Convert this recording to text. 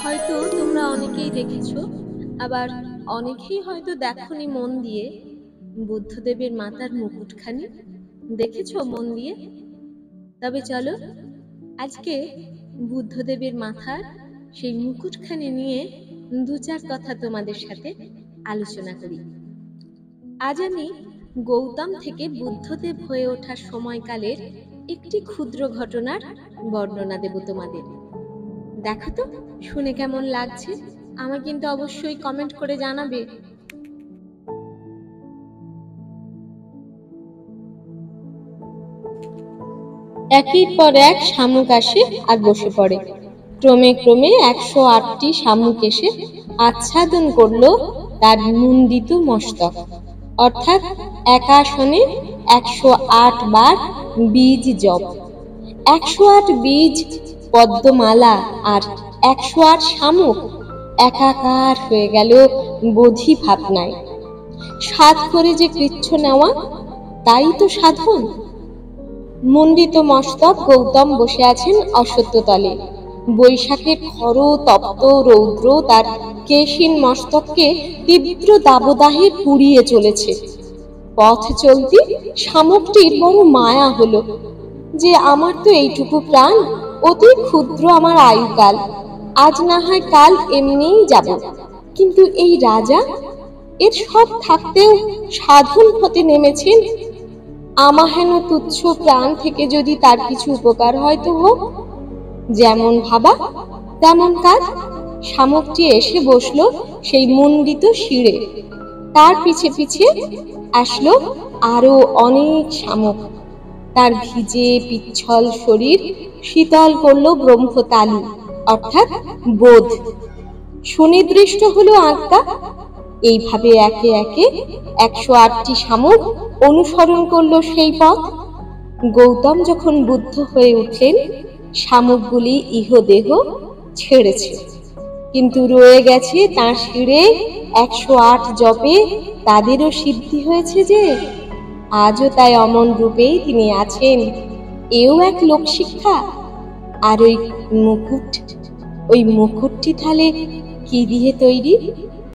হয়তো তোমরা অনেকেই দেখেছো, আবার অনেকেই হয়তো দেখোনি মন দিয়ে। বুদ্ধদেবের মাথার মুকুটখানি দেখেছো মন দিয়ে? তবে চলো আজকে বুদ্ধদেবের মাথার সেই মুকুটখানি নিয়ে দু চার কথা তোমাদের সাথে আলোচনা করি। আজ আমি গৌতম থেকে বুদ্ধদেব হয়ে ওঠার সময়কালের একটি ক্ষুদ্র ঘটনার বর্ণনা দেব তোমাদের। দেখো তো শুনে কেমন লাগছে, আমাকে কিন্তু অবশ্যই কমেন্ট করে জানাবে। একের পর এক শামুক আসে আর বসে পড়ে। ক্রমে ক্রমে 108টি শামুক এসে আচ্ছাদন করলো তার মুন্ডিত মস্তক, অর্থাৎ এক আসনে 108 বার বীজ জপ। 108 বীজ পদ্মমালা আর 108 শামুক একাকার হয়ে গেল বোধি ভাবনায়। সাধ করে যে কৃচ্ছ নেওয়া, তাই তো সাধন। মুন্ডিত মস্তক গৌতম বসে আছেন অশ্বত্থতলে। বৈশাখের খর তপ্ত রৌদ্র তার কেশিন মস্তককে তীব্র দাবদাহে পুড়িয়ে চলেছে। পথ চলতি শামুকটির বড় মায়া হলো যে আমার তো এইটুকু প্রাণ, অতি ক্ষুদ্র আমার আয়ুকাল, আজ না হয় কাল এমনিই যাব, কিন্তু এই রাজা, এর সব থাকতেও সাধন হতে নেমেছেন। আমাহেন তুচ্ছ প্রাণ থেকে যদি তার কিছু উপকার হয় তো হোক, যেমন ভাবা তেমন কাজ। শামুকটি এসে বসলো সেই মুন্ডিত শিরে। তার পিছে পিছে আসলো আরো অনেক শামুক। তার ভিজে পিচ্ছল শরীর শীতল করলো ব্রহ্মতালু, অর্থাৎ বোধ। সুনির্দিষ্ট হলো আজ্ঞা। এইভাবে একে একে 108টি শামুক অনুসরণ করলো সেই পথ। গৌতম যখন বুদ্ধ হয়ে উঠলেন, শামুকগুলি ইহদেহ ছেড়েছে, কিন্তু রয়ে গেছে তাঁর শিরে 108 জপে তাদেরও সিদ্ধি হয়েছে যে আজও তাই অমন রূপেই তিনি আছেন। এও এক লোকশিক্ষা। আর ওই মুকুটটি তাহলে কি দিয়ে তৈরি?